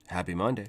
Happy Monday.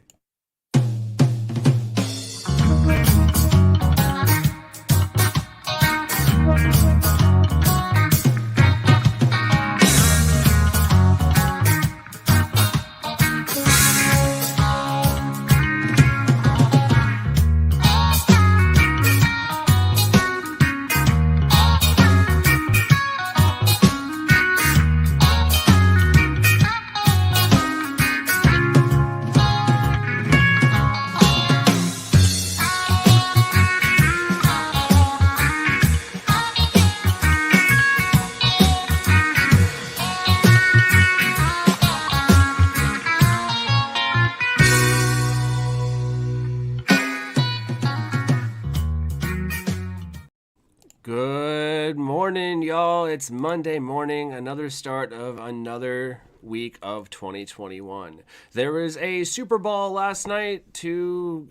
Good morning, y'all. It's Monday morning, another start of another week of 2021. There was a Super Bowl last night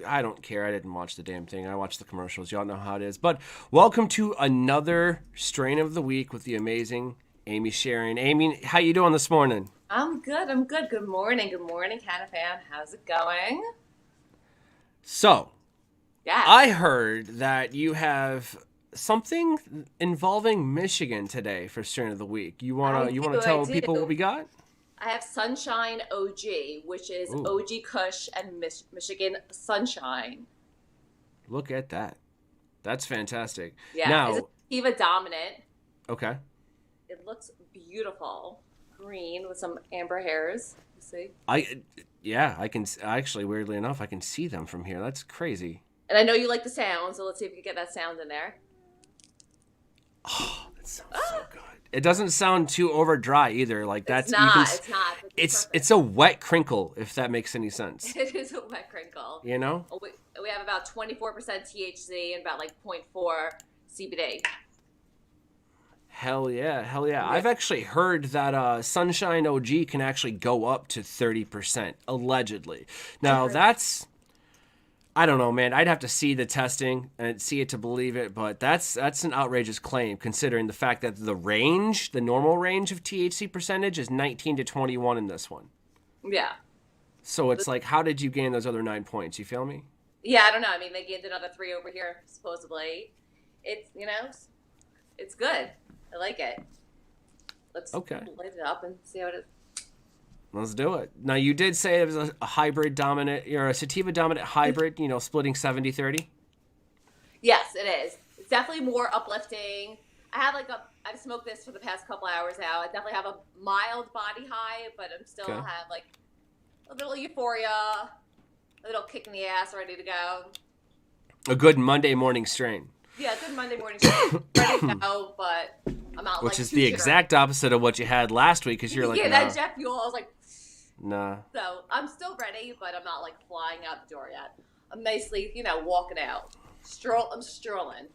I don't care. I didn't watch the damn thing. I watched the commercials. Y'all know how it is. But welcome to another strain of the week with the amazing Amy Sharyn. Amy, how you doing this morning? I'm good. Good morning, Canna fan. How's it going? So, Yeah. I heard that you have something involving Michigan today for strain of the week. You wanna tell people what we got? I have Sunshine OG, which is Ooh. OG Kush and Michigan Sunshine. Look at that. That's fantastic. Yeah. Now, It's a sativa dominant. okay. It looks beautiful. Green with some amber hairs. You see? I can actually, weirdly enough, I can see them from here. That's crazy. And I know you like the sound, so let's see if we can get that sound in there. Oh, that sounds so good. It doesn't sound too over dry either. Like that's It's not. It's a wet crinkle, if that makes any sense. It is a wet crinkle. You know? We have about 24% THC and about like 0.4 CBD. Hell yeah. I've actually heard that Sunshine OG can actually go up to 30%, allegedly. Now, that's... I don't know, man. I'd have to see the testing and see it to believe it, but that's an outrageous claim considering the fact that the normal range of THC percentage is 19 to 21 in this one. Yeah. So it's like, how did you gain those other 9 points? You feel me? Yeah, I don't know. I mean, they gained another 3 over here, supposedly. It's, it's good. I like it. Let's light it up and see how it is. Let's do it. Now, you did say it was a hybrid dominant, or a sativa dominant hybrid, splitting 70-30? Yes, it is. It's definitely more uplifting. I've smoked this for the past couple hours now. I definitely have a mild body high, but I'm still have like a little euphoria, a little kick in the ass, ready to go. A good Monday morning strain. Yeah, good Monday morning strain. Ready to go, but I'm not Which is the exact opposite of what you had last week, because you're like, that jet fuel, I was like, nah. So I'm still ready, but I'm not like flying out the door yet. I'm nicely, walking out. I'm strolling.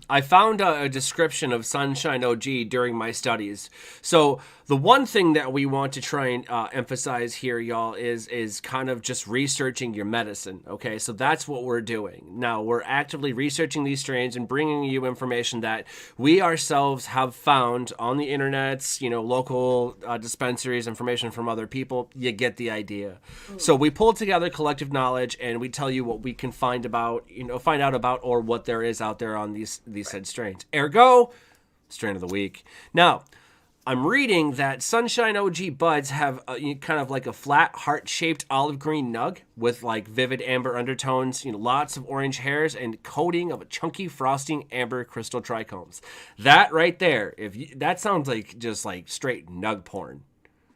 I found a description of Sunshine OG during my studies. So the one thing that we want to try and emphasize here, y'all, is kind of just researching your medicine, okay? So that's what we're doing. Now, we're actively researching these strains and bringing you information that we ourselves have found on the internets, local dispensaries, information from other people. You get the idea. So we pull together collective knowledge and we tell you what we can find out about, or what there is out there on these said strains. Ergo, strain of the week. Now, I'm reading that Sunshine OG buds have kind of like a flat heart-shaped olive green nug with like vivid amber undertones, lots of orange hairs, and coating of a chunky frosting amber crystal trichomes. That right there, that sounds like just like straight nug porn.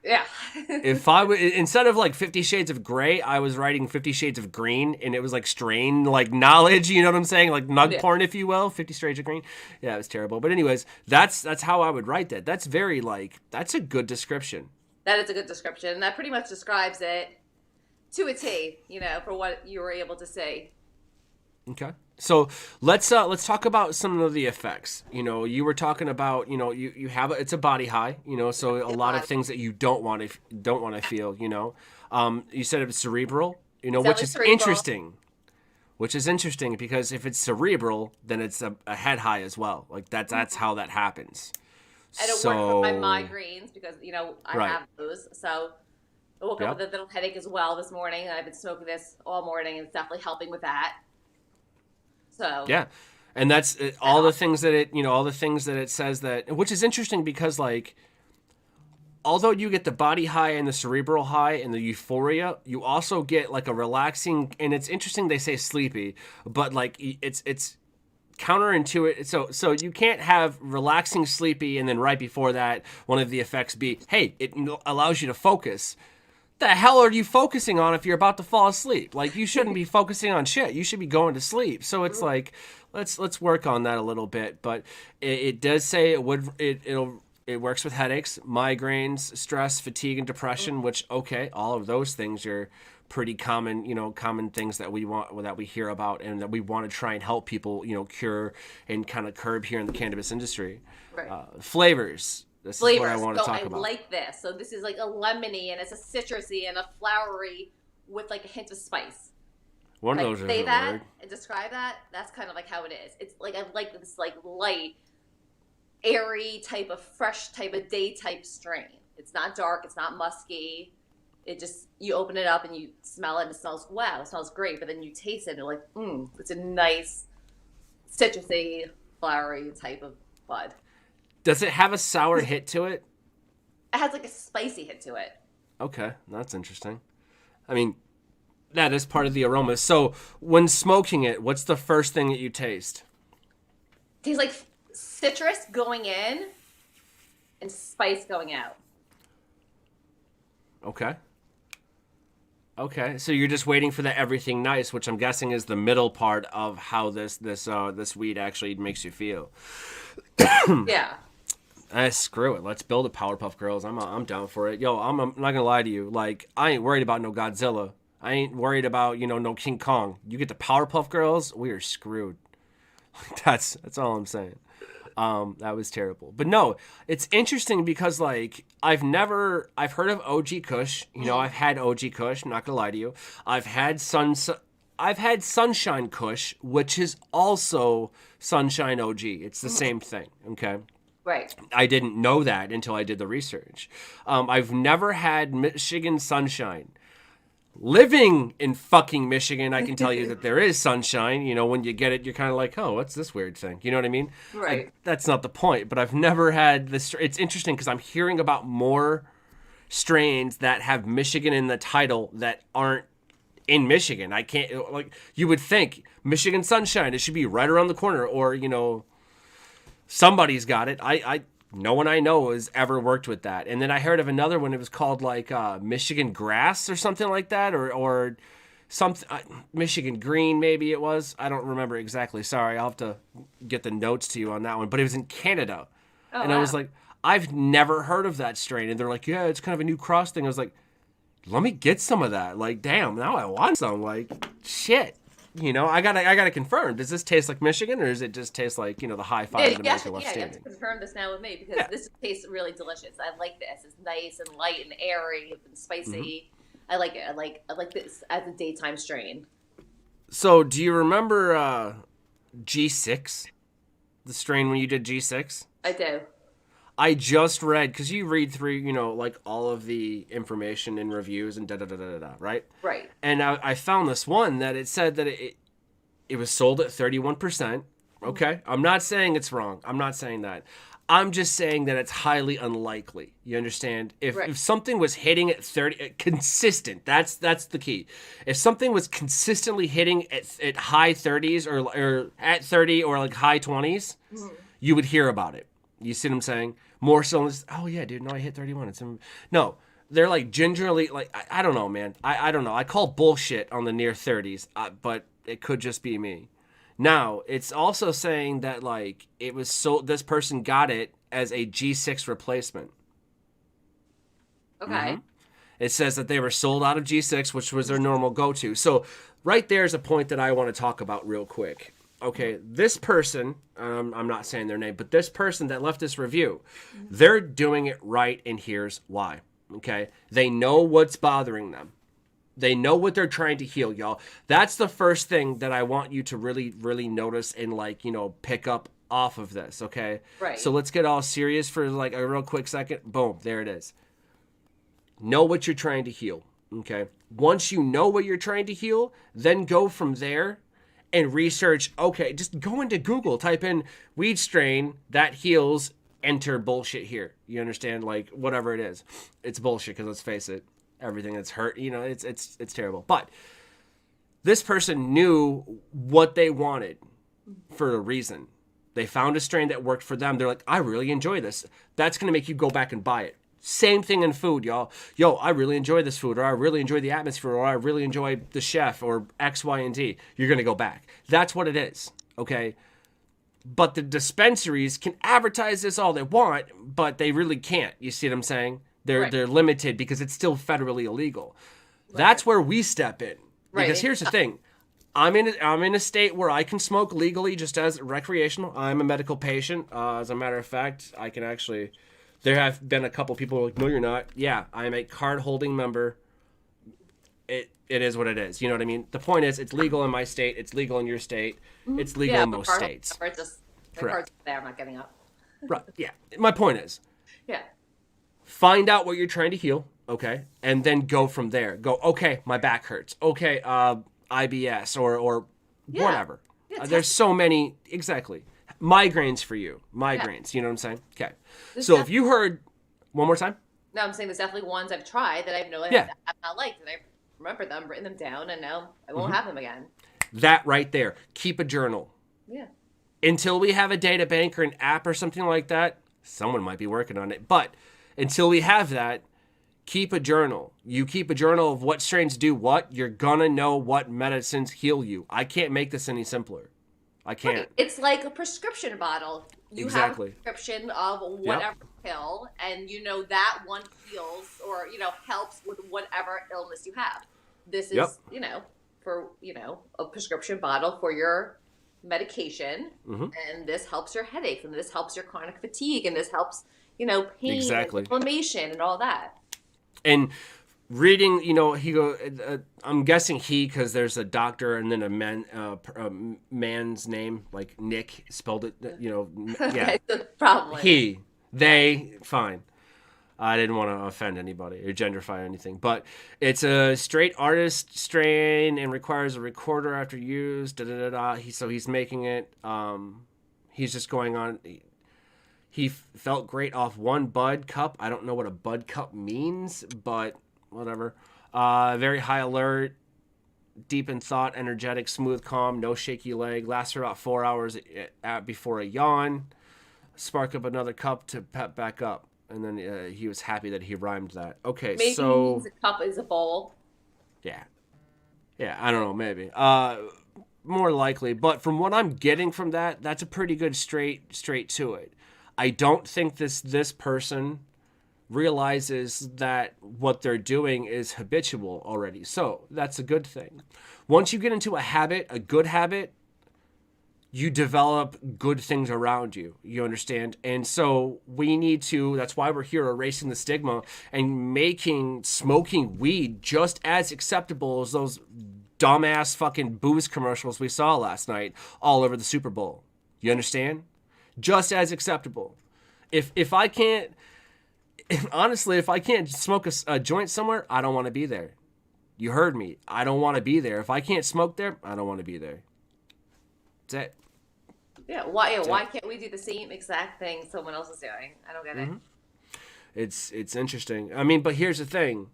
Yeah. If I would, instead of like 50 Shades of Gray, I was writing 50 Shades of Green, and it was like strain, like knowledge, you know what I'm saying? Like nug porn, if you will, 50 Shades of Green. Yeah, it was terrible. But anyways, that's how I would write that. That's very that's a good description. That is a good description. That pretty much describes it to a T, for what you were able to see. Okay. So let's talk about some of the effects. You were talking about, you have it's a body high, so a lot of things that you don't want to feel, you said it was cerebral, which is interesting. Which is interesting because if it's cerebral, then it's a head high as well. Like that's how that happens. And it works for my migraines because, I have those. So I woke up with a little headache as well this morning, and I've been smoking this all morning, and it's definitely helping with that. So yeah, and that's all the things that it, all the things that it says that, which is interesting because like, although you get the body high and the cerebral high and the euphoria, you also get like a relaxing, and it's interesting they say sleepy, but like it's counterintuitive. So you can't have relaxing sleepy and then right before that one of the effects be, hey, it allows you to focus. The hell are you focusing on if you're about to fall asleep? Like, you shouldn't be focusing on shit. You should be going to sleep. So it's like, let's work on that a little bit. But it does say it works with headaches, migraines, stress, fatigue, and depression. Which, okay, all of those things are pretty common, common things that we hear about and that we want to try and help people, cure and kind of curb here in the cannabis industry. Right. Flavors. This is what I want to talk about. I like this. So this is like a lemony and it's a citrusy and a flowery with like a hint of spice. One of those say that word. And describe that. That's kind of like how it is. It's like I like this like light, airy type of fresh type of day type strain. It's not dark. It's not musky. It just, you open it up and you smell it and it smells, wow, it smells great. But then you taste it and you're like, it's a nice citrusy, flowery type of bud. Does it have a sour hit to it? It has like a spicy hit to it. Okay, that's interesting. I mean, that is part of the aroma. So when smoking it, what's the first thing that you taste? It tastes like citrus going in and spice going out. Okay, so you're just waiting for the everything nice, which I'm guessing is the middle part of how this weed actually makes you feel. Yeah. Screw it. Let's build a Powerpuff Girls. I'm down for it. Yo, I'm not gonna lie to you. Like, I ain't worried about no Godzilla. I ain't worried about no King Kong. You get the Powerpuff Girls, we are screwed. That's all I'm saying. That was terrible. But no, it's interesting because like I've heard of OG Kush. I've had OG Kush. I'm not gonna lie to you. I've had Sunshine Kush, which is also Sunshine OG. It's the same thing. Okay. Right. I didn't know that until I did the research. I've never had Michigan Sunshine. Living in fucking Michigan, I can tell you that there is sunshine. When you get it, you're kind of like, oh, what's this weird thing? You know what I mean? Right. That's not the point, but I've never had this. It's interesting because I'm hearing about more strains that have Michigan in the title that aren't in Michigan. I can't, like, you would think Michigan Sunshine, it should be right around the corner, or, somebody's got it. No one I know has ever worked with that. And then I heard of another one. It was called like Michigan Grass or something like that, or something Michigan Green maybe it was. I don't remember exactly. Sorry, I'll have to get the notes to you on that one. But it was in Canada, and wow. I was like, I've never heard of that strain. And they're like, yeah, it's kind of a new cross thing. I was like, let me get some of that. Like, damn, now I want some. Like, shit. I gotta confirm. Does this taste like Michigan, or does it just taste like the high five of American left standing? You have to confirm this now with me because this tastes really delicious. I like this. It's nice and light and airy and spicy. Mm-hmm. I like it. I like this as a daytime strain. So, do you remember G6, the strain when you did G6? I do. I just read, because you read through, like all of the information and reviews and da-da-da-da-da, right? Right. And I found this one that it said that it was sold at 31%. Okay? I'm not saying it's wrong. I'm not saying that. I'm just saying that it's highly unlikely. You understand? If something was hitting at 30, consistent, that's the key. If something was consistently hitting at high 30s or at 30 or like high 20s, you would hear about it. You see what I'm saying? More so, oh yeah, dude, no, I hit 31. No, they're like gingerly, like, I don't know, man. I don't know. I call bullshit on the near 30s, but it could just be me. Now, it's also saying that, like, it was sold, this person got it as a G6 replacement. Okay. Mm-hmm. It says that they were sold out of G6, which was their normal go-to. So right there is a point that I want to talk about real quick. Okay, this person, I'm not saying their name, but this person that left this review, they're doing it right, and here's why. Okay, they know what's bothering them. They know what they're trying to heal, y'all. That's the first thing that I want you to really, really notice and, like, pick up off of this, okay? Right. So let's get all serious for, like, a real quick second. Boom, there it is. know what you're trying to heal. Okay. Once you know what you're trying to heal, then go from there and research. Okay, just go into Google, type in weed strain that heals, enter bullshit here. You understand? Like, whatever it is, it's bullshit, because let's face it, everything that's hurt, it's terrible. But this person knew what they wanted for a reason. They found a strain that worked for them. They're like, I really enjoy this. That's going to make you go back and buy it. Same thing in food, y'all. Yo, I really enjoy this food, or I really enjoy the atmosphere, or I really enjoy the chef, or X, Y, and Z. You're going to go back. That's what it is, okay? But the dispensaries can advertise this all they want, but they really can't. You see what I'm saying? They're limited because it's still federally illegal. Right. That's where we step in. Because here's the thing. I'm in a state where I can smoke legally just as recreational. I'm a medical patient. As a matter of fact, I can actually... There have been a couple people like, no, you're not. Yeah, I'm a card-holding member. It is what it is. You know what I mean? The point is, it's legal in my state. It's legal in your state. It's legal in most states. The cards there, I'm not getting up. Right, yeah. My point is, yeah, find out what you're trying to heal, okay? And then go from there. Go, okay, my back hurts. Okay, IBS or whatever. Yeah, there's so many, exactly. Migraines for you. Migraines, you know what I'm saying? Okay. So if you heard, one more time? No, I'm saying there's definitely ones I've tried that I've not liked, and I remember them, written them down, and now I won't have them again. That right there. Keep a journal. Yeah. Until we have a data bank or an app or something like that, someone might be working on it. But until we have that, keep a journal. You keep a journal of what strains do what, you're gonna know what medicines heal you. I can't make this any simpler. I can't. Right. It's like a prescription bottle. You have a prescription of whatever pill, and you know that one heals or, helps with whatever illness you have. This is, for, a prescription bottle for your medication, and this helps your headache, and this helps your chronic fatigue, and this helps, pain, and inflammation, and all that. And reading, I'm guessing because there's a doctor and then a man's name, like Nick, spelled it, yeah. Probably. They, fine. I didn't want to offend anybody or genderify anything, but it's a straight artist strain and requires a recorder after use. So he's making it. He's just going on. He felt great off one bud cup. I don't know what a bud cup means, but whatever. Very high alert, deep in thought, energetic, smooth, calm, no shaky leg. Lasts for about 4 hours before a yawn. Spark up another cup to pep back up. And then he was happy that he rhymed that. Okay, maybe so... Maybe a cup is a bowl. Yeah. Yeah, I don't know, maybe. More likely. But from what I'm getting from that, that's a pretty good straight to it. I don't think this person realizes that what they're doing is habitual already. So that's a good thing. Once you get into a habit, a good habit, you develop good things around you. You understand? And so we need to, that's why we're here, erasing the stigma and making smoking weed just as acceptable as those dumbass fucking booze commercials we saw last night all over the Super Bowl. You understand? Just as acceptable. If I can't, honestly, if I can't smoke a joint somewhere, I don't want to be there. You heard me. I don't want to be there. If I can't smoke there, I don't want to be there. That's it. Yeah, why can't we do the same exact thing someone else is doing? I don't get it. It's interesting. I mean, but here's the thing.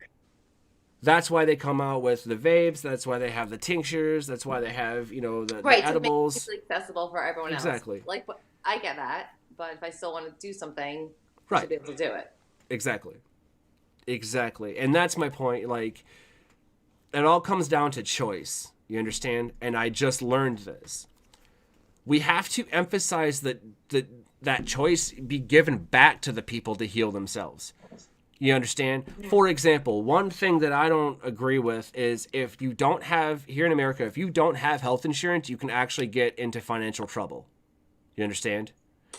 That's why they come out with the vapes. That's why they have the tinctures. That's why they have, the edibles. To make it accessible for everyone else. Exactly. Like, I get that, but if I still want to do something, I should be able to do it. Exactly. And that's my point. Like, it all comes down to choice. You understand? And I just learned this. We have to emphasize that choice be given back to the people to heal themselves. You understand? For example, one thing that I don't agree with is if you don't have, here in America, if you don't have health insurance, you can actually get into financial trouble. You understand?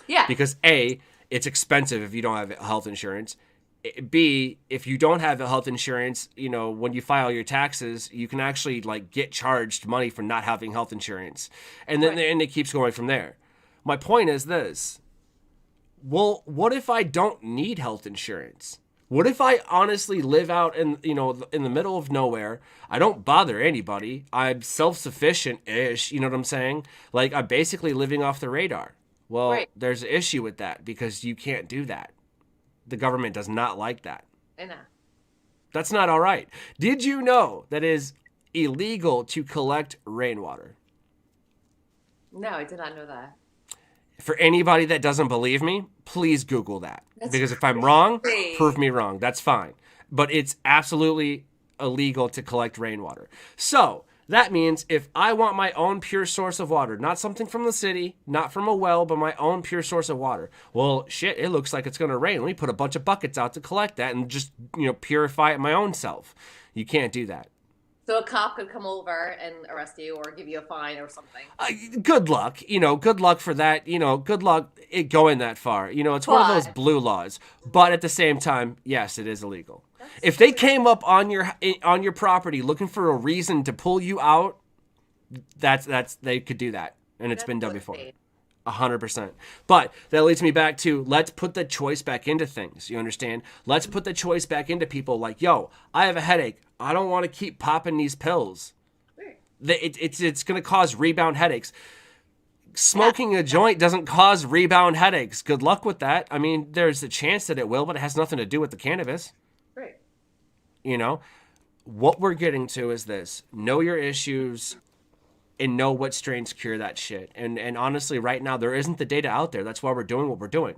Yeah. Because A, it's expensive if you don't have health insurance. B, if you don't have health insurance, when you file your taxes, you can actually get charged money for not having health insurance. And then and it keeps going from there. My point is this. Well, what if I don't need health insurance? What if I honestly live out in, in the middle of nowhere? I don't bother anybody. I'm self-sufficient-ish, you know what I'm saying? Like, I'm basically living off the radar. Well, Right. there's an issue with that because you can't do that. The government does not like that. I know. That's not all right. Did you know that it is illegal to collect rainwater? No, I did not know that. For anybody that doesn't believe me, please Google that. That's because if I'm wrong, crazy. prove me wrong. That's fine. But it's absolutely illegal to collect rainwater. So that means if I want my own pure source of water, not something from the city, not from a well, but my own pure source of water. Well, shit, it looks like it's going to rain. Let me put a bunch of buckets out to collect that and just, purify it my own self. You can't do that. So a cop could come over and arrest you or give you a fine or something. Good luck. Good luck for that. Good luck it going that far. It's one of those blue laws. But at the same time, yes, it is illegal. If they came up on your property looking for a reason to pull you out, that's they could do that. And it's been done before. 100%. But that leads me back to, let's put the choice back into things. You understand? Let's put the choice back into people like, yo, I have a headache. I don't want to keep popping these pills. It's going to cause rebound headaches. Smoking a joint doesn't cause rebound headaches. Good luck with that. I mean, there's a chance that it will, but it has nothing to do with the cannabis. Right. What we're getting to is this. Know your issues and know what strains cure that shit. And honestly, right now, there isn't the data out there. That's why we're doing what we're doing.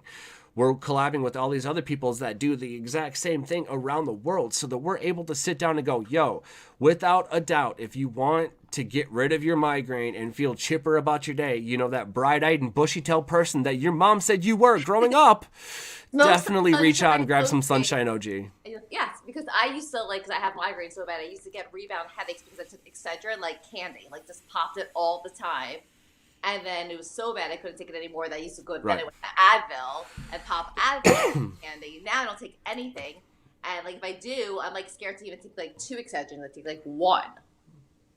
We're collabing with all these other peoples that do the exact same thing around the world so that we're able to sit down and go, yo, without a doubt, if you want to get rid of your migraine and feel chipper about your day, that bright-eyed and bushy-tailed person that your mom said you were growing up, definitely reach out and grab some Sunshine OG. Yes, because I used to, because I have migraine so bad, I used to get rebound headaches because I took Excedrin like candy, just popped it all the time. And then it was so bad I couldn't take it anymore that I used to go to bed with Advil and pop Advil candy. Now I don't take anything. And if I do, I'm scared to even take 2 Excedrin. I take 1.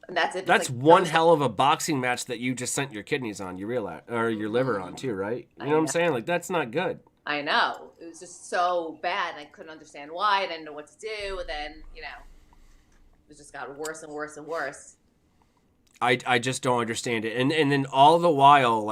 And that's it. That's one hell of a boxing match that you just sent your kidneys on, you realize, or your liver on too, right? You know what I'm saying? That's not good. I know. It was just so bad. I couldn't understand why. I didn't know what to do. And then, it just got worse and worse and worse. I just don't understand it. And then all the while,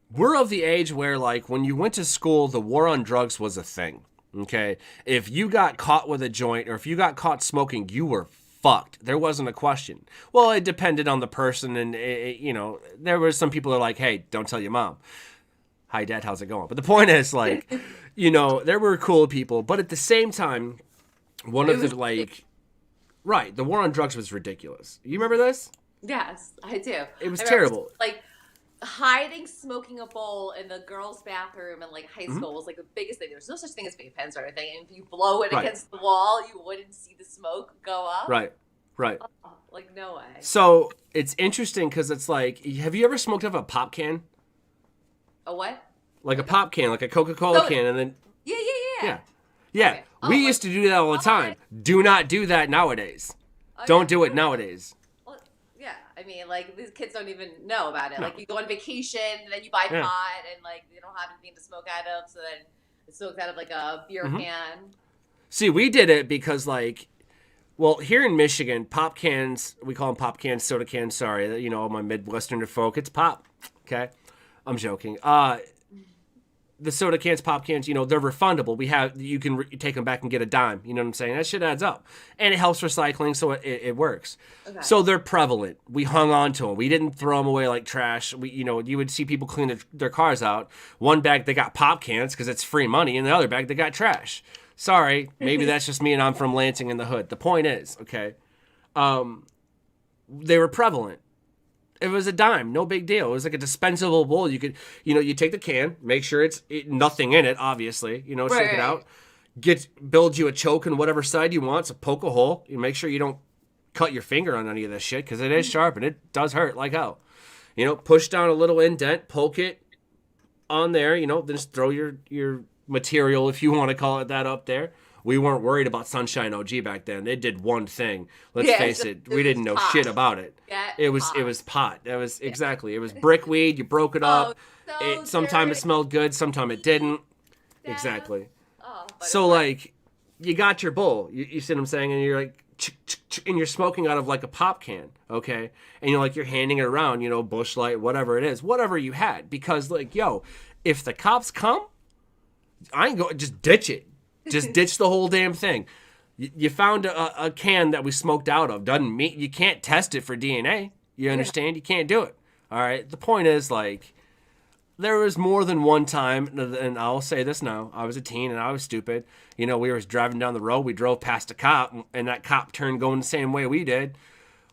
we're of the age where, when you went to school, the war on drugs was a thing, okay? If you got caught with a joint or if you got caught smoking, you were fucked. There wasn't a question. Well, it depended on the person, and, there were some people that are like, hey, don't tell your mom. Hi, Dad, how's it going? But the point is, there were cool people. But at the same time, one of the, right, the war on drugs was ridiculous. You remember this? Yes, I do. It was terrible. Hiding smoking a bowl in the girls' bathroom in high school was the biggest thing. There was no such thing as vape pens or anything. And if you blow it against the wall, you wouldn't see the smoke go up. Right. Oh, no way. So it's interesting because it's have you ever smoked out of a pop can? A what? Like a pop can, like a Coca-Cola can, and then yeah. Okay. We used to do that all the time. Do not do that nowadays. Don't do it nowadays. Well, yeah. I mean, these kids don't even know about it. No. You go on vacation, and then you buy pot, and they don't have anything to smoke out of, so then it smokes out of a beer can. See, we did it because here in Michigan, pop cans, we call them pop cans, soda cans, sorry, all my Midwesterner folk, it's pop, okay? I'm joking. The soda cans, pop cans, they're refundable. You can take them back and get a dime. You know what I'm saying? That shit adds up. And it helps recycling, so it works. Okay. So they're prevalent. We hung on to them. We didn't throw them away like trash. You would see people clean their cars out. One bag, they got pop cans because it's free money. And the other bag, they got trash. Sorry, maybe that's just me and I'm from Lansing in the hood. The point is, okay, they were prevalent. It was a dime, no big deal. It was like a dispensable bowl. You could, you take the can, make sure it's nothing in it, obviously. Shake it out. Build you a choke on whatever side you want. So poke a hole. You make sure you don't cut your finger on any of this shit because it is sharp and it does hurt like hell. Push down a little indent, poke it on there. Then just throw your material, if you want to call it that, up there. We weren't worried about Sunshine OG back then. It did one thing. Let's face it. We didn't know shit about it. It was pot. That was exactly. It was brickweed. You broke it up. So sometimes it smelled good. Sometimes it didn't. Exactly. But so like, you got your bowl. You see what I'm saying? And you're like, and you're smoking out of like a pop can, okay? And you're handing it around, Bush Light, whatever it is, whatever you had, because like, yo, if the cops come, I ain't just ditch it, just ditch the whole damn thing. You found a can that we smoked out of, doesn't mean you can't test it for DNA. You understand? You can't do it. All right. The point is like, there was more than one time, and I'll say this now, I was a teen and I was stupid. We were driving down the road, we drove past a cop, and that cop turned going the same way we did.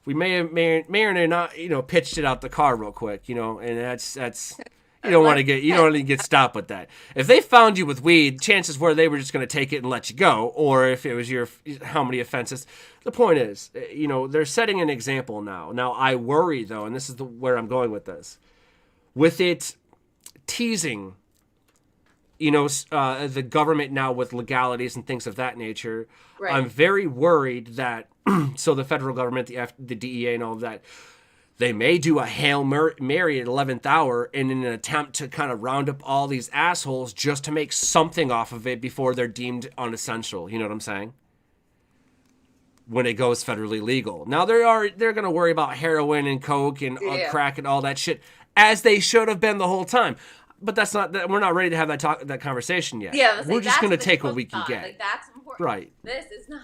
We may or may not, pitched it out the car real quick, and that's you don't want to get stopped with that. If they found you with weed, chances were they were just going to take it and let you go, or if it was how many offenses. The point is, they're setting an example now. Now, I worry, though, and this is where I'm going with this. With it teasing, the government now with legalities and things of that nature. Right. I'm very worried that, so the federal government, the DEA and all of that, they may do a Hail Mary at 11th hour in an attempt to kind of round up all these assholes just to make something off of it before they're deemed unessential. You know what I'm saying? When it goes federally legal. Now, they're going to worry about heroin and coke and crack and all that shit, as they should have been the whole time. But that's not that we're not ready to have that conversation yet. Yeah, we're just going to take what we can get. Like, that's important. Right. This is not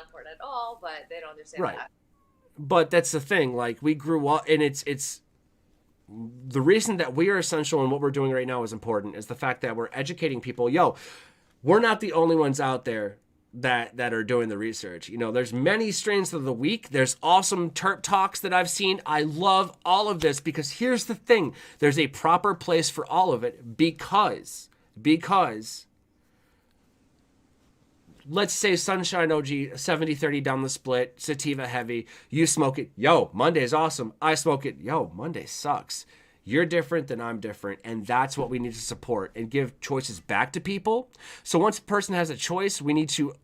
important at all, but they don't understand that. But that's the thing. Like, we grew up, and it's the reason that we are essential and what we're doing right now is important is the fact that we're educating people. Yo, we're not the only ones out there that are doing the research. There's many strains of the week. There's awesome terp talks that I've seen. I love all of this because here's the thing. There's a proper place for all of it because let's say Sunshine OG 70-30 down the split, sativa heavy. You smoke it. Yo, Monday's awesome. I smoke it. Yo, Monday sucks. You're different than I'm different, and that's what we need to support and give choices back to people. So once a person has a choice, we need to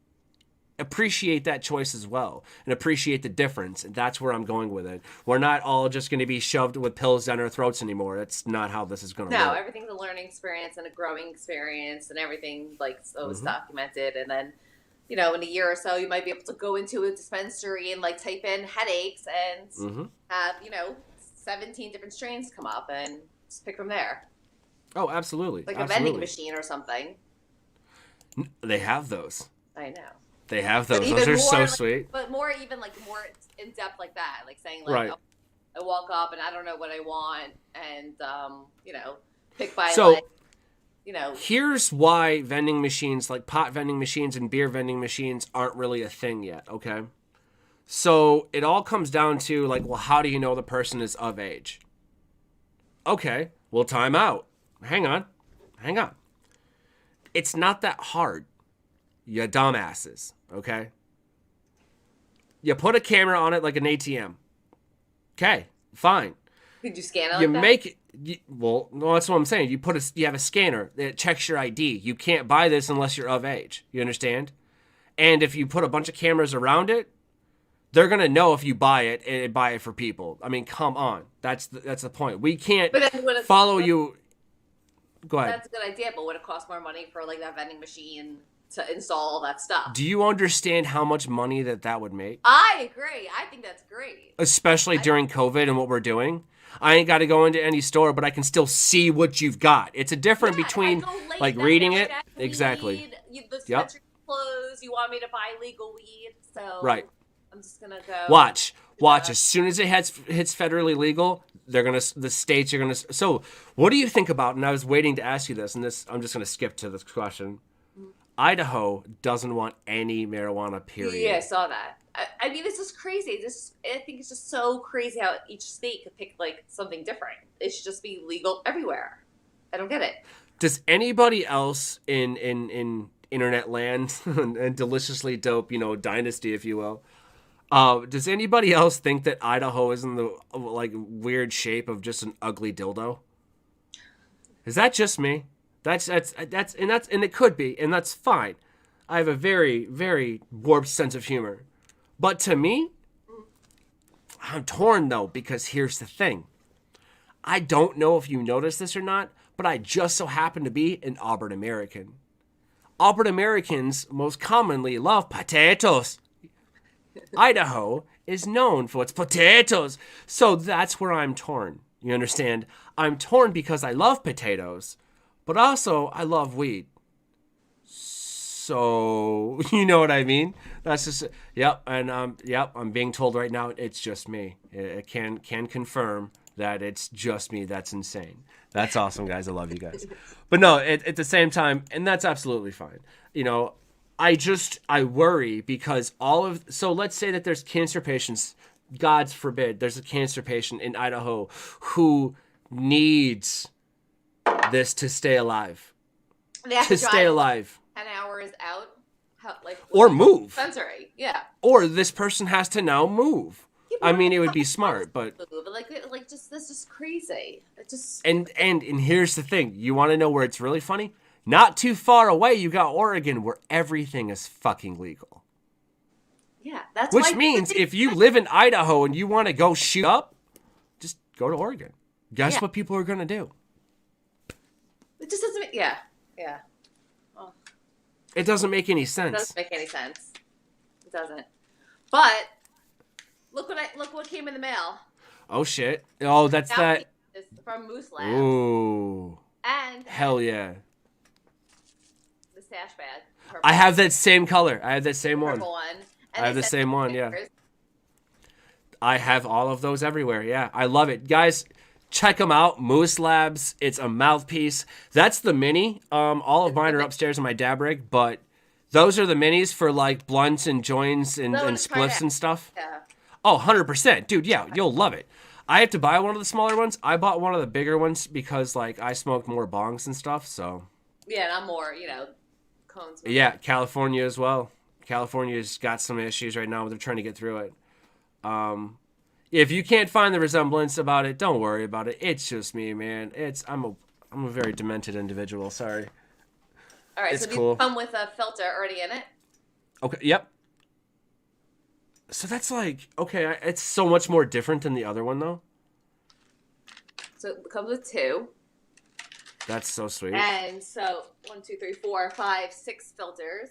appreciate that choice as well and appreciate the difference, and that's where I'm going with it. We're not all just going to be shoved with pills down our throats anymore. That's not how this is going to work. No, everything's a learning experience and a growing experience, and everything is documented. And then, in a year or so, you might be able to go into a dispensary and type in headaches and have 17 different strains come up and just pick from there. Oh, absolutely. A vending machine or something. They have those. I know. They have those. Those are so sweet. But more in depth like that. Like saying I walk up and I don't know what I want and pick by Here's why vending machines, like pot vending machines and beer vending machines, aren't really a thing yet, okay? So it all comes down to how do you know the person is of age? Okay, well, time out. Hang on. It's not that hard, you dumbasses, okay? You put a camera on it like an ATM. Okay, fine. Did you scan it you make it. Well, no, that's what I'm saying. You have a scanner that checks your ID. You can't buy this unless you're of age. You understand? And if you put a bunch of cameras around it, they're gonna know if you buy it and buy it for people. I mean, come on. That's the point. We can't follow you. Go ahead. That's a good idea, but would it cost more money for that vending machine to install all that stuff? Do you understand how much money that would make? I agree. I think that's great. Especially during COVID and what we're doing. I ain't got to go into any store, but I can still see what you've got. It's a difference between reading it. Exactly. The dispensary closed. You want me to buy legal weed, so right. I'm just gonna go. Watch. As soon as it hits federally legal, the states are gonna. So, what do you think about? And I was waiting to ask you this, and I'm just gonna skip to this question. Idaho doesn't want any marijuana. Period. Yeah, I saw that. I mean, this is crazy. I think it's just so crazy how each state could pick something different. It should just be legal everywhere. I don't get it. Does anybody else in internet land and deliciously dope, dynasty, if you will, does anybody else think that Idaho is in the weird shape of just an ugly dildo? Is that just me? That's and it could be, and that's fine. I have a very, very warped sense of humor. But to me, I'm torn though, because here's the thing. I don't know if you noticed this or not, but I just so happen to be an Auburn American. but Americans most commonly love potatoes. Idaho is known for its potatoes. So that's where I'm torn. You understand? I'm torn because I love potatoes, but also I love weed. So, you know what I mean? That's just, yep. And, yep, I'm being told right now it's just me. It can confirm that it's just me. That's insane. That's awesome, guys. I love you guys. But no, at the same time, and that's absolutely fine. You know, I worry because so let's say that there's cancer patients, God forbid, there's a cancer patient in Idaho who needs this to stay alive. To stay alive. 10 hours out, or move. Dispensary, yeah. Or this person has to now move. Yeah, I mean, it would be smart, but that's just crazy. It just and here's the thing: you want to know where it's really funny? Not too far away, you got Oregon, where everything is fucking legal. Yeah, that's which means if you live in Idaho and you want to go shoot up, just go to Oregon. Guess what people are gonna do? It just doesn't. Yeah. It doesn't make any sense. It doesn't make any sense. It doesn't. But look what came in the mail. Oh shit! Oh, that's now that. It's from Moose Labs. Ooh. And hell yeah. The stash bag. Purple. I have that same color. I have that same one. Purple one. I have the same one. Yeah. I have all of those everywhere. Yeah, I love it, guys. Check them out, Moose Labs. It's a mouthpiece. That's the mini. All of mine are upstairs in my dab rig, but those are the minis for like blunts and joints and spliffs and stuff. Yeah. Oh, 100%. Dude, yeah, you'll love it. I have to buy one of the smaller ones. I bought one of the bigger ones because like I smoked more bongs and stuff, so. Yeah, and I'm more, cones. Yeah, California as well. California's got some issues right now. They're trying to get through it. If you can't find the resemblance about it, don't worry about it. It's just me, man. I'm a very demented individual. Sorry. All right, it's so cool. these come with a filter already in it. Okay. Yep. So that's like okay. It's so much more different than the other one, though. So it comes with 2. That's so sweet. And so 1, 2, 3, 4, 5, 6 filters.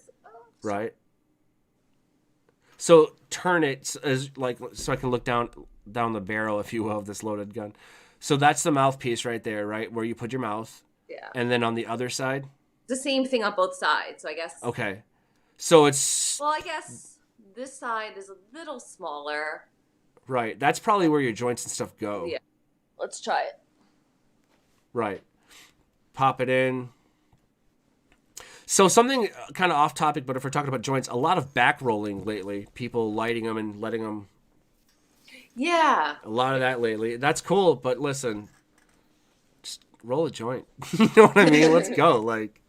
Right. So turn it as like so I can look down the barrel, if you will, of this loaded gun. So that's the mouthpiece right there, right? Where you put your mouth. Yeah. And then on the other side? The same thing on both sides, so I guess. Okay. So it's... Well, I guess this side is a little smaller. Right. That's probably where your joints and stuff go. Yeah. Let's try it. Right. Pop it in. So something kind of off topic, but if we're talking about joints, a lot of back rolling lately. People lighting them and letting them... Yeah. A lot of that lately. That's cool, but listen, just roll a joint. You know what I mean? Let's go. Like,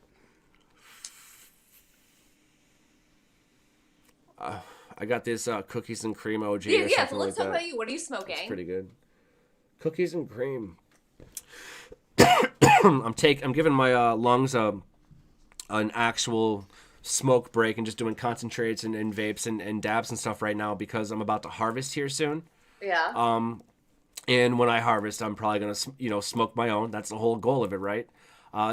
I got this cookies and cream OG. Yeah, so let's talk about you. What are you smoking? It's pretty good. Cookies and cream. I'm giving my lungs an actual smoke break and just doing concentrates and vapes and dabs and stuff right now because I'm about to harvest here soon. Yeah. And when I harvest, I'm probably gonna, smoke my own. That's the whole goal of it, right?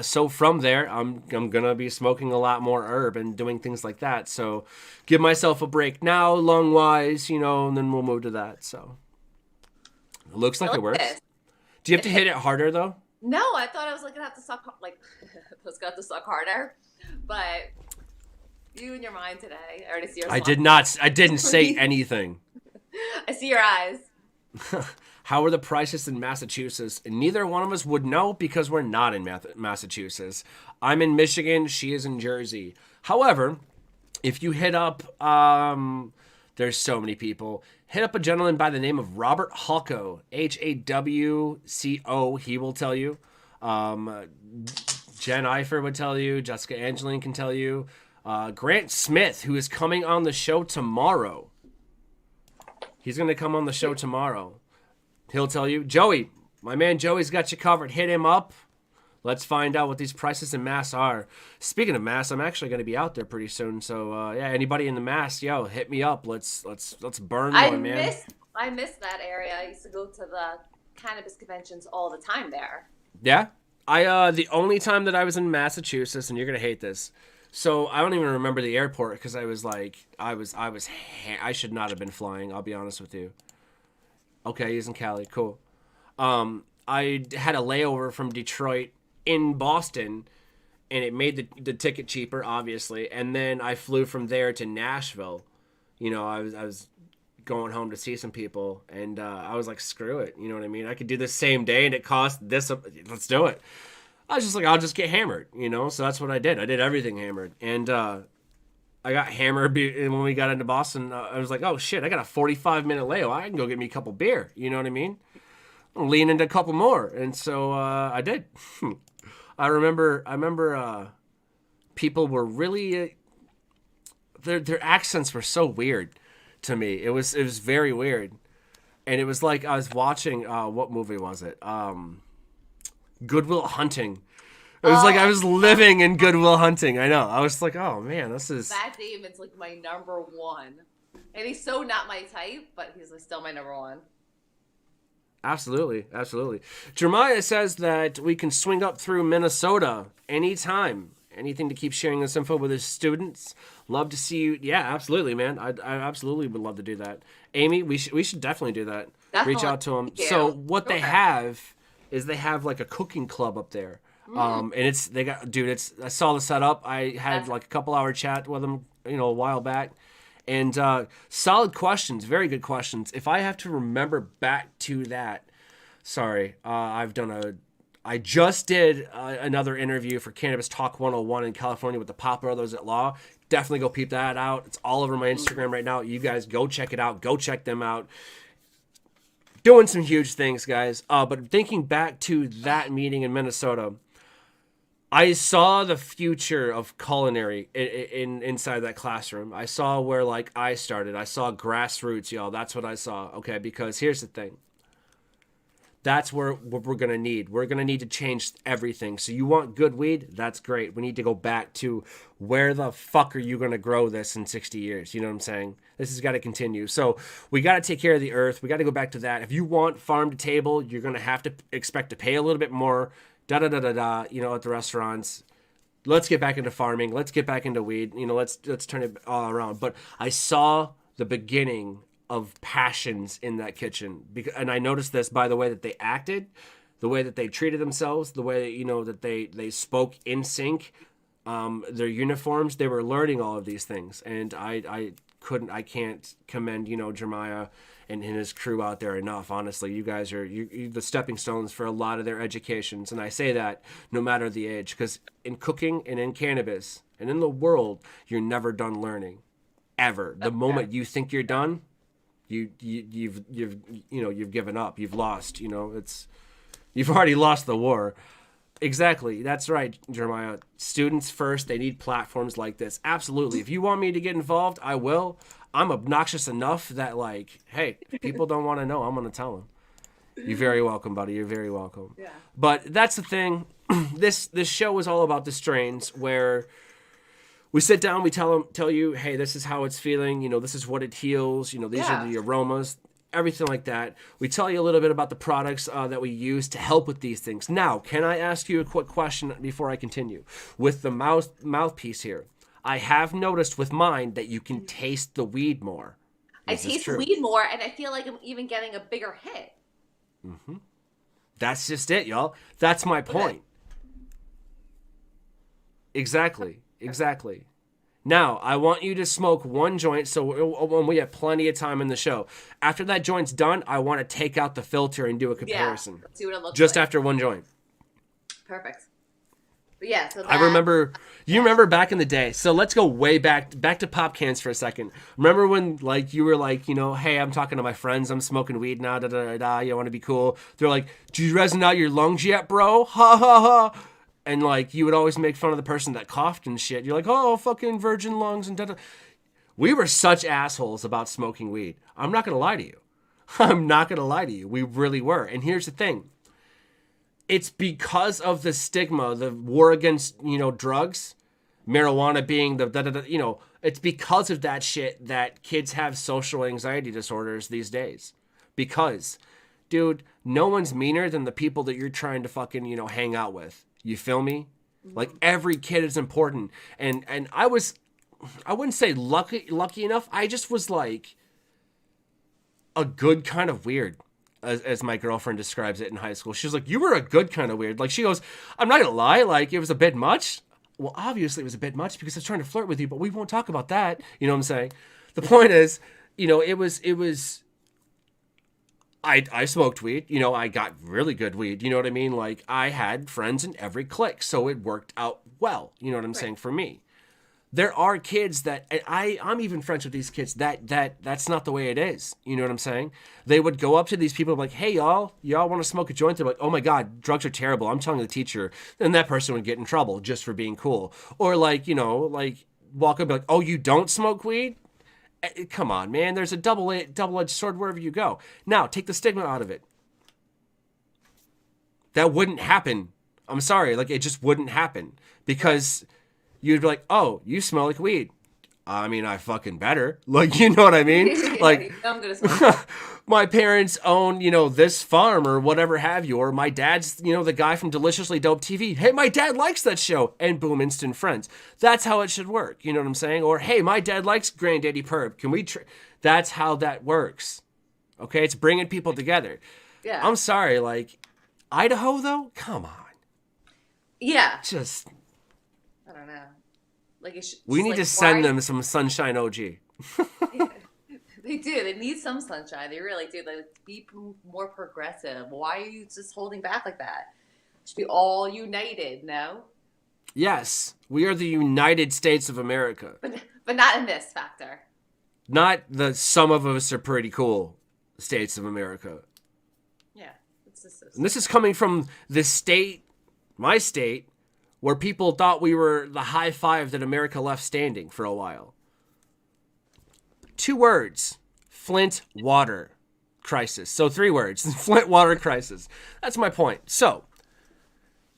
So from there, I'm gonna be smoking a lot more herb and doing things like that. So give myself a break now, lung wise, and then we'll move to that. So it looks like it works. This. Do you have to hit it harder though? No, I thought I was gonna have to suck harder, but you and your mind today. I already see your. I didn't say anything. I see your eyes. How are the prices in Massachusetts? And neither one of us would know because we're not in Massachusetts. I'm in Michigan. She is in Jersey. However, if you hit up, there's so many people. Hit up a gentleman by the name of Robert Halko, Hawco. He will tell you. Jen Eifer would tell you. Jessica Angeline can tell you. Grant Smith, who is coming on the show tomorrow. He's going to come on the show tomorrow. He'll tell you. Joey, my man Joey's got you covered. Hit him up. Let's find out what these prices in Mass are. Speaking of Mass, I'm actually going to be out there pretty soon. So, anybody in the Mass, hit me up. Let's burn one, man. I miss that area. I used to go to the cannabis conventions all the time there. Yeah? The only time that I was in Massachusetts, and you're going to hate this, So I don't even remember the airport because I was like, I should not have been flying. I'll be honest with you. Okay, he's in Cali. Cool. I had a layover from Detroit in Boston, and it made the ticket cheaper, obviously. And then I flew from there to Nashville. You know, I was going home to see some people, and I was like, screw it. You know what I mean? I could do this same day, and it cost this. Let's do it. I was just like, I'll just get hammered, you know? So that's what I did. I did everything hammered. And I got hammered when we got into Boston. I was like, oh, shit, I got a 45-minute layover. I can go get me a couple beer. You know what I mean? I'll lean into a couple more. And so I did. I remember people were really... their accents were so weird to me. It was very weird. And it was like I was watching... what movie was it? Good Will Hunting. It was like I was living in Good Will Hunting. I know. I was like, oh man, this is... Matt Damon's like my number one. And he's so not my type, but he's still my number one. Absolutely. Absolutely. Jeremiah says that we can swing up through Minnesota anytime. Anything to keep sharing this info with his students. Love to see you. Yeah, absolutely, man. I absolutely would love to do that. Amy, we should definitely do that. Definitely. Reach out to them. So what they have is they have like a cooking club up there. And I saw the setup. I had like a couple hour chat with them, you know, a while back, and solid questions, very good questions. If I have to remember back to that, sorry, I just did another interview for Cannabis Talk 101 in California with the Pop Brothers at Law. Definitely go peep that out. It's all over my Instagram right now. You guys go check it out. Go check them out. Doing some huge things, guys. But thinking back to that meeting in Minnesota, I saw the future of culinary inside that classroom. I saw where like I started. I saw grassroots, y'all. That's what I saw. Okay, because here's the thing. That's what we're going to need. We're going to need to change everything. So you want good weed? That's great. We need to go back to where the fuck are you going to grow this in 60 years? You know what I'm saying? This has got to continue. So we got to take care of the earth. We got to go back to that. If you want farm to table, you're going to have to expect to pay a little bit more, you know, at the restaurants. Let's get back into farming. Let's get back into weed. You know, let's turn it all around. But I saw the beginning of passions in that kitchen, and I noticed this by the way that they acted, the way that they treated themselves, the way, you know, that they spoke in sync, their uniforms. They were learning all of these things, and I can't commend, you know, Jeremiah and his crew out there enough. Honestly, you guys are you the stepping stones for a lot of their educations, and I say that no matter the age, because in cooking and in cannabis and in the world, you're never done learning, ever. The moment you think you're done, you've given up. You've lost. You know, you've already lost the war. Exactly. That's right, Jeremiah. Students first. They need platforms like this. Absolutely. If you want me to get involved, I will. I'm obnoxious enough that, like, hey, if people don't want to know, I'm going to tell them. You're very welcome, buddy. You're very welcome. Yeah. But that's the thing. This show is all about the strains where we sit down, we tell you, hey, this is how it's feeling. You know, this is what it heals. You know, these are the aromas, everything like that. We tell you a little bit about the products that we use to help with these things. Now, can I ask you a quick question before I continue? With the mouthpiece here, I have noticed with mine that you can taste the weed more. I taste weed more, and I feel like I'm even getting a bigger hit. Mm-hmm. That's just it, y'all. That's my point. Exactly. Now, I want you to smoke one joint so when we have plenty of time in the show. After that joint's done, I want to take out the filter and do a comparison. Yeah, see what it looks just like. After one joint. Perfect. But yeah, so I remember, remember back in the day. So let's go way back to pop cans for a second. Remember when, like, you were like, you know, hey, I'm talking to my friends, I'm smoking weed now, you want to be cool. They're like, did you resin out your lungs yet, bro? Ha ha ha. And, like, you would always make fun of the person that coughed and shit. You're like, oh, fucking virgin lungs and da-da. We were such assholes about smoking weed. I'm not going to lie to you. We really were. And here's the thing. It's because of the stigma, the war against, you know, drugs, marijuana being the da-da-da, you know, it's because of that shit that kids have social anxiety disorders these days. Because, dude, no one's meaner than the people that you're trying to fucking, you know, hang out with. You feel me? Like every kid is important. And I wouldn't say lucky enough. I just was like a good kind of weird, as my girlfriend describes it in high school. She was like, you were a good kind of weird. Like, she goes, I'm not gonna lie, like, it was a bit much. Well, obviously it was a bit much because I was trying to flirt with you, but we won't talk about that. You know what I'm saying? The point is, you know, it was I smoked weed, you know, I got really good weed, you know what I mean? Like, I had friends in every clique, so it worked out well, you know what I'm saying, for me. There are kids that, and I'm even friends with these kids, that's not the way it is, you know what I'm saying? They would go up to these people like, hey, y'all want to smoke a joint? They're like, oh my God, drugs are terrible, I'm telling the teacher. Then that person would get in trouble just for being cool. Or like, you know, like, walk up and be like, oh, you don't smoke weed? Come on, man. There's a double-edged sword wherever you go. Now, take the stigma out of it. That wouldn't happen. I'm sorry. Like, it just wouldn't happen. Because you'd be like, oh, you smell like weed. I mean, I fucking better. Like, you know what I mean? Like, I'm gonna smoke. My parents own, you know, this farm or whatever have you. Or my dad's, you know, the guy from DeliciouslyDopeTV. Hey, my dad likes that show. And boom, instant friends. That's how it should work. You know what I'm saying? Or, hey, my dad likes Granddaddy Perp. Can we... That's how that works. Okay? It's bringing people together. Yeah. I'm sorry. Like, Idaho, though? Come on. Yeah. Just... I don't know. Like, it should, we need to send them some Sunshine OG. Yeah. They do. They need some sunshine. They really do. Like, be more progressive. Why are you just holding back like that? Should be all united, no? Yes. We are the United States of America. But not in this factor. Not the some of us are pretty cool states of America. Yeah. It's just and this is coming from the state, my state, where people thought we were the high five that America left standing for a while. 2 words. Flint water crisis. So 3 words. Flint water crisis. That's my point. So,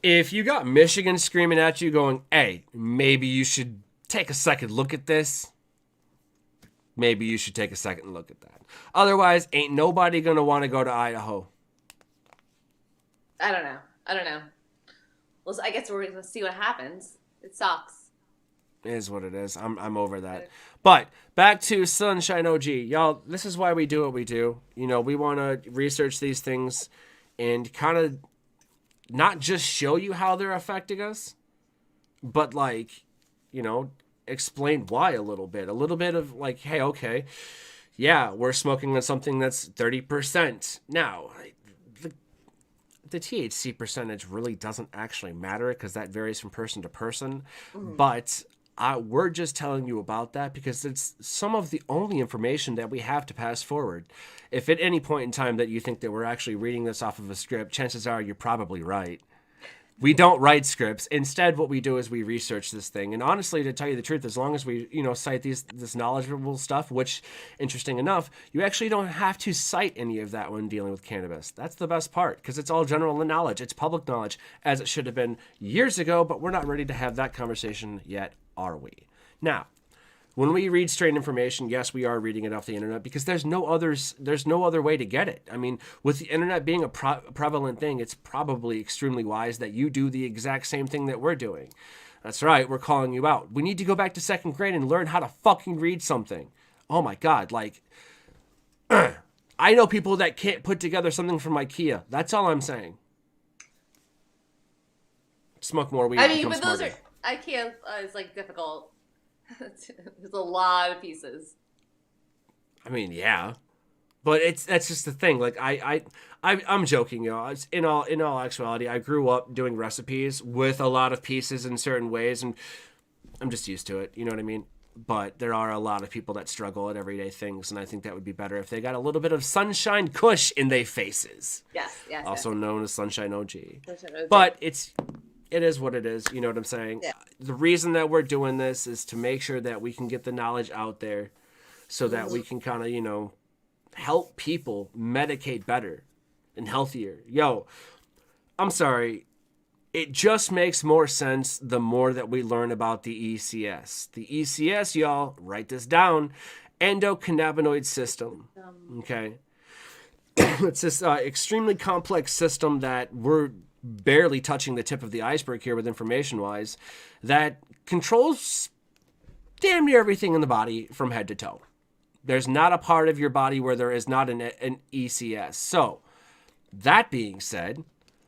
if you got Michigan screaming at you going, hey, maybe you should take a second look at this. Maybe you should take a second look at that. Otherwise, ain't nobody going to want to go to Idaho. I don't know. Well, I guess we're going to see what happens. It sucks. It is what it is. I'm over that. But back to Sunshine OG. Y'all, this is why we do what we do. You know, we want to research these things and kind of not just show you how they're affecting us, but like, you know, explain why a little bit. A little bit of like, hey, okay, yeah, we're smoking on something that's 30%. Now, the THC percentage really doesn't actually matter because that varies from person to person. Mm-hmm. But we're just telling you about that because it's some of the only information that we have to pass forward. If at any point in time that you think that we're actually reading this off of a script, chances are you're probably right. We don't write scripts. Instead, what we do is we research this thing. And honestly, to tell you the truth, as long as we, you know, cite this knowledgeable stuff, which, interesting enough, you actually don't have to cite any of that when dealing with cannabis. That's the best part, because it's all general knowledge. It's public knowledge, as it should have been years ago, but we're not ready to have that conversation yet, are we? Now, when we read straight information, yes, we are reading it off the internet because there's no other way to get it. I mean, with the internet being a prevalent thing, it's probably extremely wise that you do the exact same thing that we're doing. That's right, we're calling you out. We need to go back to 2nd grade and learn how to fucking read something. Oh my God, like, I know people that can't put together something from IKEA. That's all I'm saying. Smoke more weed. I mean, but those are, IKEA is like difficult. There's a lot of pieces. I mean, yeah, but that's just the thing. Like I'm joking, y'all. In all actuality, I grew up doing recipes with a lot of pieces in certain ways, and I'm just used to it. You know what I mean? But there are a lot of people that struggle at everyday things, and I think that would be better if they got a little bit of Sunshine Kush in their faces. Yes. Also known as Sunshine OG. But it is what it is. You know what I'm saying? Yeah. The reason that we're doing this is to make sure that we can get the knowledge out there so that we can kind of, you know, help people medicate better and healthier. Yo, I'm sorry. It just makes more sense the more that we learn about the ECS. The ECS, y'all, write this down, endocannabinoid system. Okay? It's this extremely complex system that we're barely touching the tip of the iceberg here with information-wise, that controls damn near everything in the body from head to toe. There's not a part of your body where there is not an ECS. So, that being said,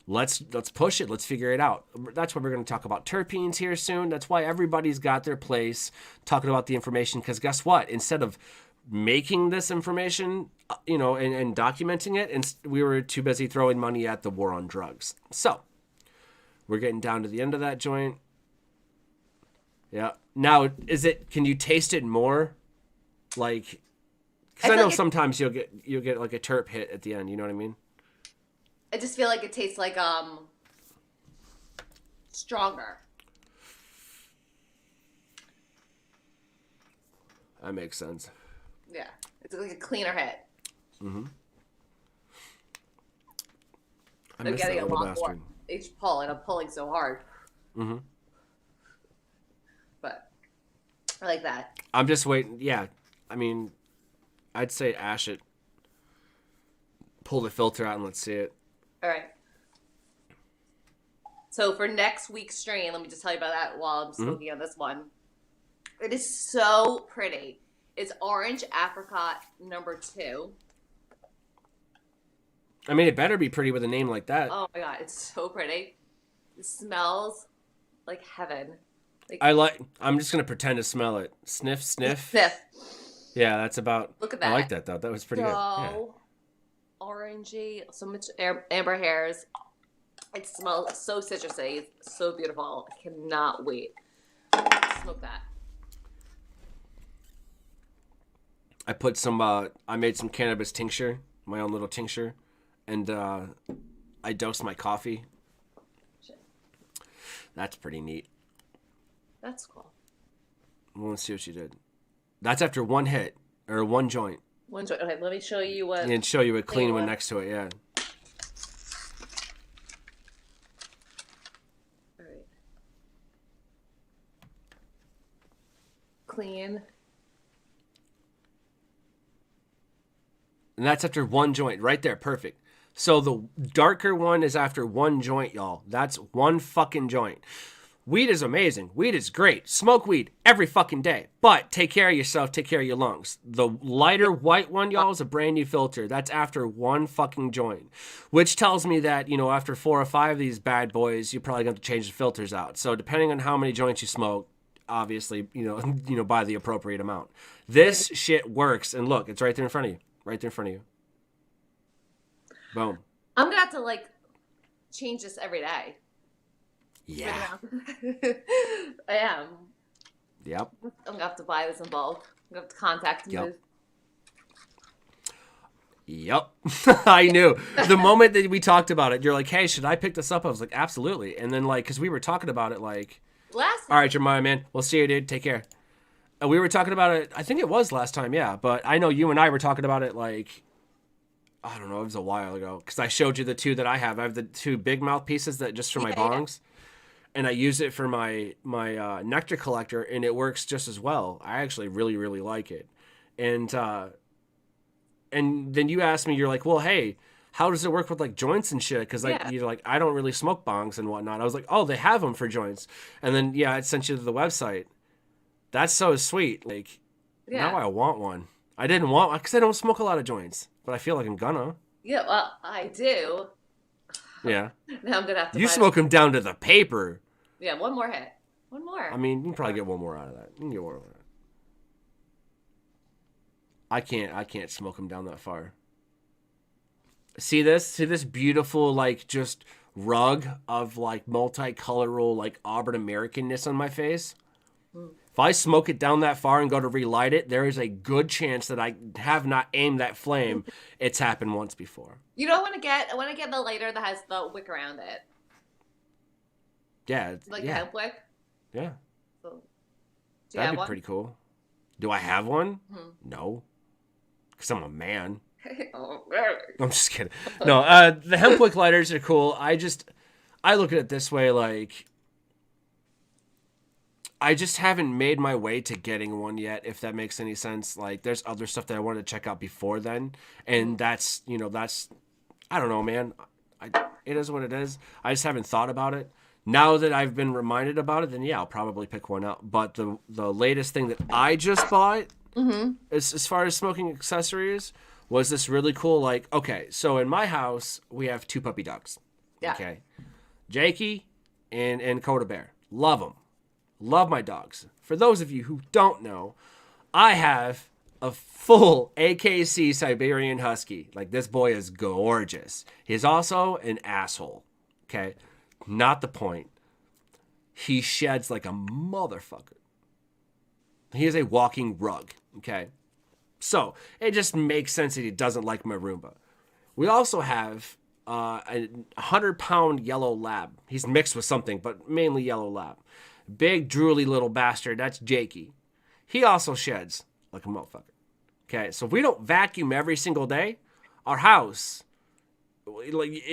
let's push it. Let's figure it out. That's why we're going to talk about terpenes here soon. That's why everybody's got their place talking about the information. Because guess what? Instead of making this information, and documenting it, and we were too busy throwing money at the war on drugs. So, we're getting down to the end of that joint. Yeah. Now, can you taste it more? Like, because I know sometimes you'll get like a terp hit at the end. You know what I mean? I just feel like it tastes like stronger. That makes sense. Yeah, it's like a cleaner hit. Mm-hmm. I'm getting a lot more each pull, and I'm pulling so hard. Mm-hmm. But I like that. I'm just waiting. Yeah, I mean, I'd say ash it. Pull the filter out and let's see it. All right. So for next week's strain, let me just tell you about that while I'm smoking on this one. It is so pretty. It's orange apricot number 2. I mean, it better be pretty with a name like that. Oh my god, it's so pretty. It smells like heaven. I'm just gonna pretend to smell it. Sniff, sniff. Sniff. Yeah, that's about. Look at that. I like that though. That was pretty good. Yeah. Orangey, so much amber hairs. It smells so citrusy, so beautiful. I cannot wait to smoke that. I put I made some cannabis tincture, my own little tincture, and I dosed my coffee. Shit. That's pretty neat. That's cool. Let's see what you did. That's after one hit or one joint. One joint. Okay, let me show you what. And show you a clean one next to it. Yeah. All right. Clean. And that's after one joint right there. Perfect. So the darker one is after one joint, y'all. That's one fucking joint. Weed is amazing. Weed is great. Smoke weed every fucking day. But take care of yourself. Take care of your lungs. The lighter white one, y'all, is a brand new filter. That's after one fucking joint. Which tells me that, after 4 or 5 of these bad boys, you're probably going to change the filters out. So depending on how many joints you smoke, obviously, buy the appropriate amount. This shit works. And look, it's right there in front of you. Right there in front of you. Boom. I'm going to have to, change this every day. Yeah. I am. Yep. I'm going to have to buy this in bulk. I'm going to have to contact you. Yep. I knew. The moment that we talked about it, you're like, hey, should I pick this up? I was like, absolutely. And then, because we were talking about it, last all right, Jeremiah, man. We'll see you, dude. Take care. And we were talking about it, I think it was last time, yeah. But I know you and I were talking about it, I don't know, it was a while ago. Because I showed you the 2 that I have. I have the 2 big mouth pieces that just for my bongs. Yeah. And I use it for my nectar collector, and it works just as well. I actually really, really like it. And then you asked me, you're like, well, hey, how does it work with joints and shit? Because you're like, I don't really smoke bongs and whatnot. I was like, oh, they have them for joints. And then I sent you to the website. That's so sweet. Now I want one. I didn't want one because I don't smoke a lot of joints, but I feel like I'm gonna. Yeah, well, I do. Yeah. Now I'm gonna have to. You smoke them down to the paper. Yeah, one more hit. One more. I mean, you can probably get one more out of that. You can get one more. I can't smoke them down that far. See this? See this beautiful, just rug of, multicoloral, Auburn Americanness on my face? If I smoke it down that far and go to relight it, there is a good chance that I have not aimed that flame. It's happened once before. You know what I want to get the lighter that has the wick around it. Yeah. The hemp wick? Yeah. So, that'd be pretty cool. Do I have one? No. Because I'm a man. I'm just kidding. No, the hemp wick lighters are cool. I look at it this way, I just haven't made my way to getting one yet, if that makes any sense. There's other stuff that I wanted to check out before then. And that's, I don't know, man. it is what it is. I just haven't thought about it. Now that I've been reminded about it, then yeah, I'll probably pick one up. But the latest thing that I just bought, as far as smoking accessories, was this really cool. Like, okay, so in my house we have 2 puppy dogs. Yeah. Okay, Jakey and Coda Bear. Love them. Love my dogs. For those of you who don't know, I have a full AKC Siberian Husky. Like, this boy is gorgeous. He's also an asshole. Okay. Not the point. He sheds like a motherfucker. He is a walking rug. Okay. So it just makes sense that he doesn't like my Roomba. We also have a 100-pound yellow lab. He's mixed with something, but mainly yellow lab. Big, drooly little bastard. That's Jakey. He also sheds like a motherfucker. Okay. So if we don't vacuum every single day, our house, like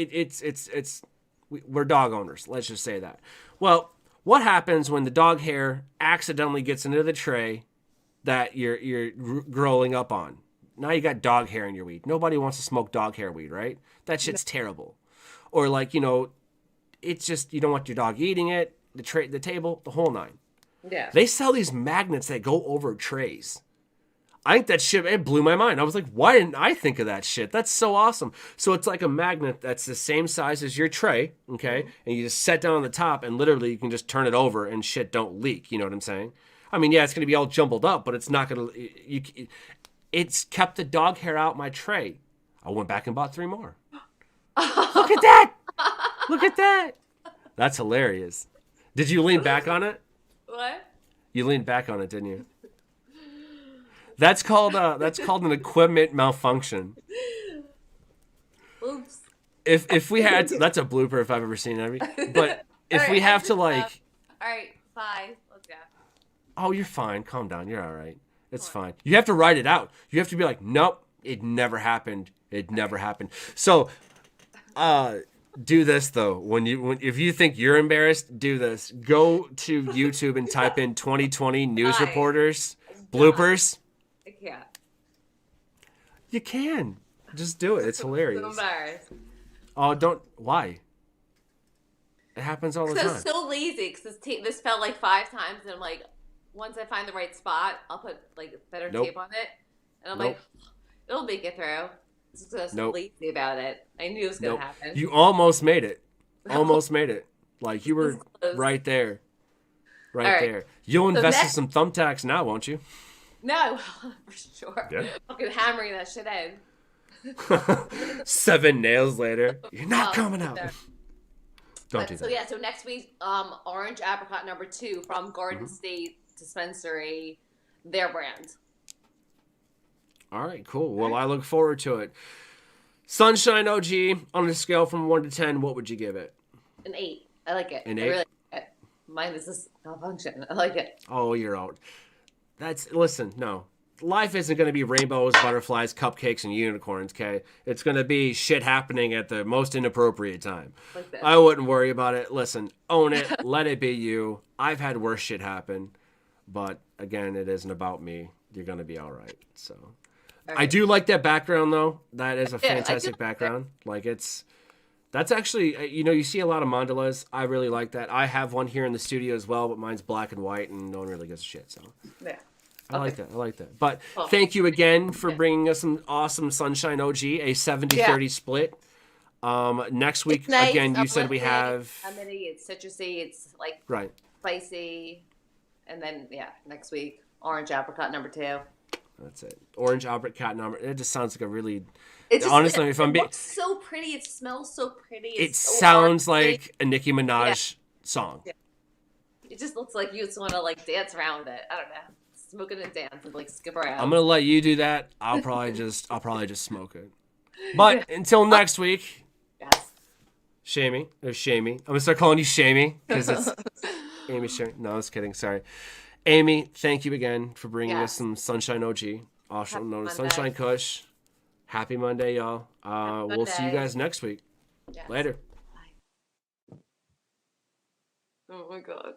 we're dog owners. Let's just say that. Well, what happens when the dog hair accidentally gets into the tray that you're growing up on? Now you got dog hair in your weed. Nobody wants to smoke dog hair weed, right? That shit's terrible. Or like, it's just, you don't want your dog eating it, the table, the whole nine. Yeah. They sell these magnets that go over trays. I think that shit, it blew my mind. I was like, why didn't I think of that shit? That's so awesome. So it's like a magnet that's the same size as your tray, okay? And you just set down on the top, and literally you can just turn it over and shit don't leak. You know what I'm saying? I mean, yeah, it's going to be all jumbled up, but it's not going to... It's kept the dog hair out my tray. I went back and bought 3 more. Look at that! Look at that! That's hilarious. Did you lean back on it? What? You leaned back on it, didn't you? That's called an equipment malfunction. Oops. If we had to, that's a blooper if I've ever seen it. But if All we right, have to like, all right, bye. Let's go. oh, you're fine. Calm down. You're all right. It's fine. You have to write it out. You have to be like, nope, it never happened. It never happened. So, do this though. If you think you're embarrassed, do this. Go to YouTube and type in 2020 news reporters bloopers. I can't. You can. Just do it. It's hilarious. I'm embarrassed. Oh, don't. Why? It happens all the time. I was so lazy because this fell like 5 times, and I'm like, once I find the right spot, I'll put like better tape on it, and I'm like, it'll make it through. Just lazy about it. I knew it was gonna happen. You almost made it. Almost made it. Like you were right there. Right there. You'll invest in some thumbtacks now, won't you? No, for sure. Yeah. Fucking hammering that shit in. 7 nails later, you're not coming out. Don't do that. So yeah, so next week, Orange Apricot number 2 from Garden State Dispensary, their brand. All right, cool. Well, I look forward to it. Sunshine OG, on a scale from 1 to 10, what would you give it? An 8. I like it. An 8? I really like it. Mine is this malfunction. I like it. Oh, you're out. Listen, no. Life isn't going to be rainbows, butterflies, cupcakes, and unicorns, okay? It's going to be shit happening at the most inappropriate time. Like that. I wouldn't worry about it. Listen, own it. Let it be you. I've had worse shit happen. But, again, it isn't about me. You're going to be all right. So, all right. I do like that background, though. That is a fantastic background. Like, that's actually, you see a lot of mandalas. I really like that. I have one here in the studio as well, but mine's black and white, and no one really gives a shit, so. Yeah. I like that. But thank you again for bringing us some awesome Sunshine OG, a 70-30 split. Next week, nice. Again, you said we have... It's citrusy, it's like spicy. And then, next week, Orange Apricot number 2. That's it. Orange Apricot number... It just sounds like a really... Honestly, if I'm being... It looks so pretty. It smells so pretty. It sounds like a Nicki Minaj song. Yeah. It just looks like you just want to, like, dance around with it. I don't know. Smoking and dance and like skip around. I'm gonna let you do that. I'll probably just smoke it. But until next week. Yes. Shamey. I'm gonna start calling you Shamey because it's Amy Sharyn. No, I was kidding. Sorry. Amy, thank you again for bringing us some Sunshine OG, also known as Sunshine Kush. Happy Monday, y'all. We'll see you guys next week. Yes. Later. Bye. Oh my God.